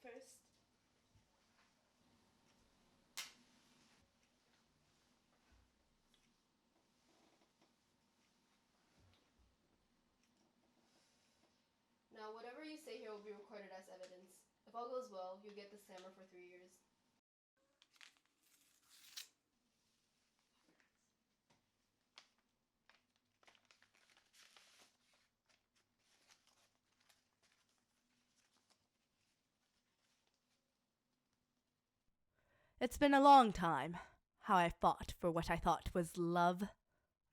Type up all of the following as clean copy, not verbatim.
first. Now, whatever you say here will be recorded as evidence. If all goes well, you'll get the slammer for 3 years. It's been a long time. How I fought for what I thought was love.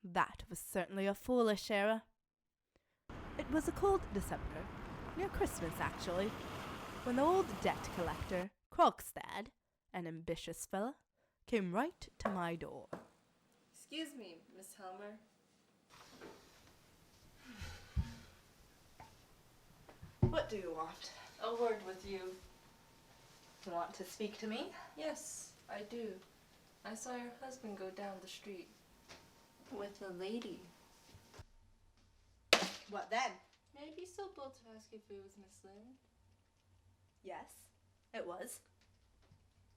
That was certainly a foolish era. It was a cold December, near Christmas actually, when the old debt collector, Krogstad, an ambitious fella, came right to my door. Excuse me, Miss Helmer. What do you want? A word with you. You want to speak to me? Yes, I do. I saw your husband go down the street with a lady. What then? May I be so bold to ask if it was Miss Lynn? Yes, it was.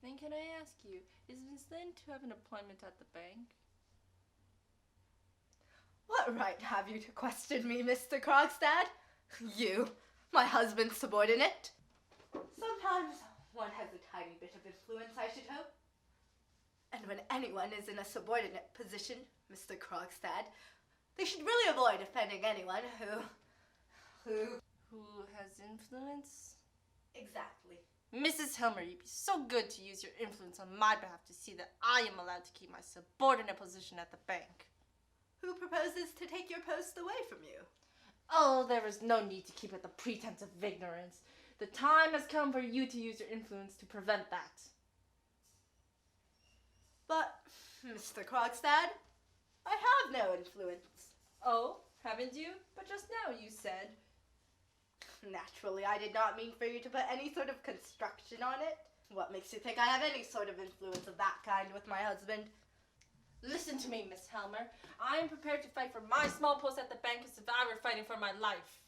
Then can I ask you, is Miss Lynn to have an appointment at the bank? What right have you to question me, Mr. Krogstad? You, my husband's subordinate? Sometimes one has a tiny bit of influence, I should hope. And when anyone is in a subordinate position, Mr. Krogstad, they should really avoid offending anyone who has influence? Exactly. Mrs. Helmer, you'd be so good to use your influence on my behalf to see that I am allowed to keep my subordinate position at the bank. Who proposes to take your post away from you? Oh, there is no need to keep up the pretense of ignorance. The time has come for you to use your influence to prevent that. But, Mr. Krogstad, I have no influence. Oh, haven't you? But just now you said. Naturally, I did not mean for you to put any sort of construction on it. What makes you think I have any sort of influence of that kind with my husband? Listen to me, Miss Helmer. I am prepared to fight for my small post at the bank as if I were fighting for my life.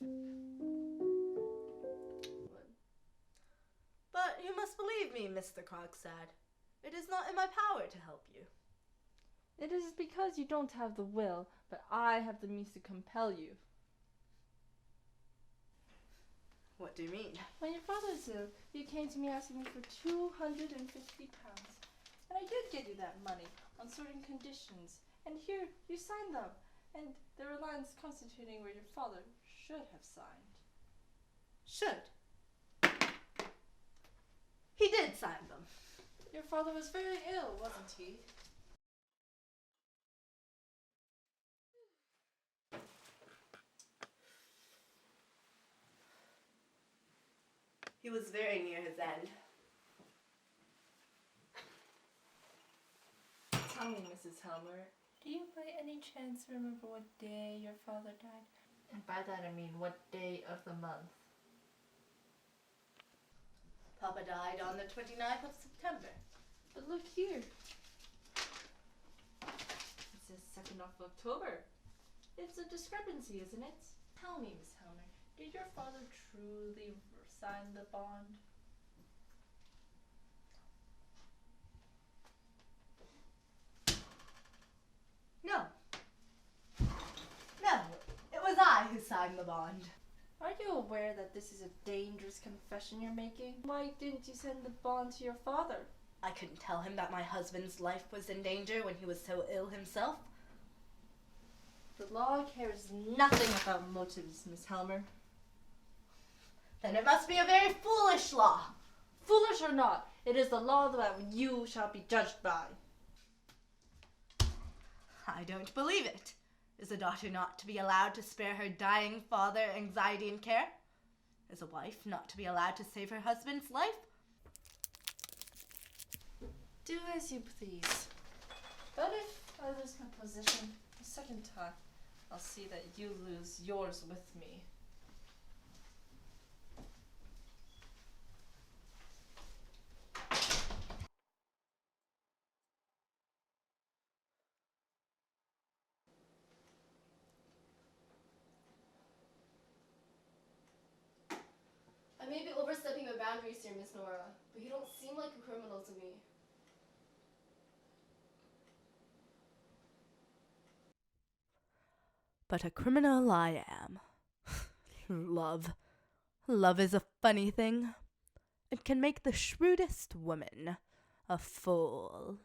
But you must believe me, Mr. Krogstad. It is not in my power to help you. It is because you don't have the will, but I have the means to compel you. What do you mean? When your father was ill, you came to me asking me for £250. And I did give you that money on certain conditions. And here, you signed them. And there were lines constituting where your father should have signed. Should. He did sign them. Your father was very ill, wasn't he? He was very near his end. Tell me, Mrs. Helmer, do you by any chance remember what day your father died? And by that I mean what day of the month? Papa died on the 29th of September. But look here. It says 2nd of October. It's a discrepancy, isn't it? Tell me, Miss Helmer, did your father truly sign the bond? No. No, it was I who signed the bond. Are you aware that this is a dangerous confession you're making? Why didn't you send the bond to your father? I couldn't tell him that my husband's life was in danger when he was so ill himself. The law cares nothing about motives, Miss Helmer. Then it must be a very foolish law. Foolish or not, it is the law that you shall be judged by. I don't believe it. Is a daughter not to be allowed to spare her dying father anxiety and care? Is a wife not to be allowed to save her husband's life? Do as you please. But if I lose my position a second time, I'll see that you lose yours with me. I may be overstepping my boundaries here, Miss Nora, but you don't seem like a criminal to me. But a criminal I am. Love. Love is a funny thing. It can make the shrewdest woman a fool.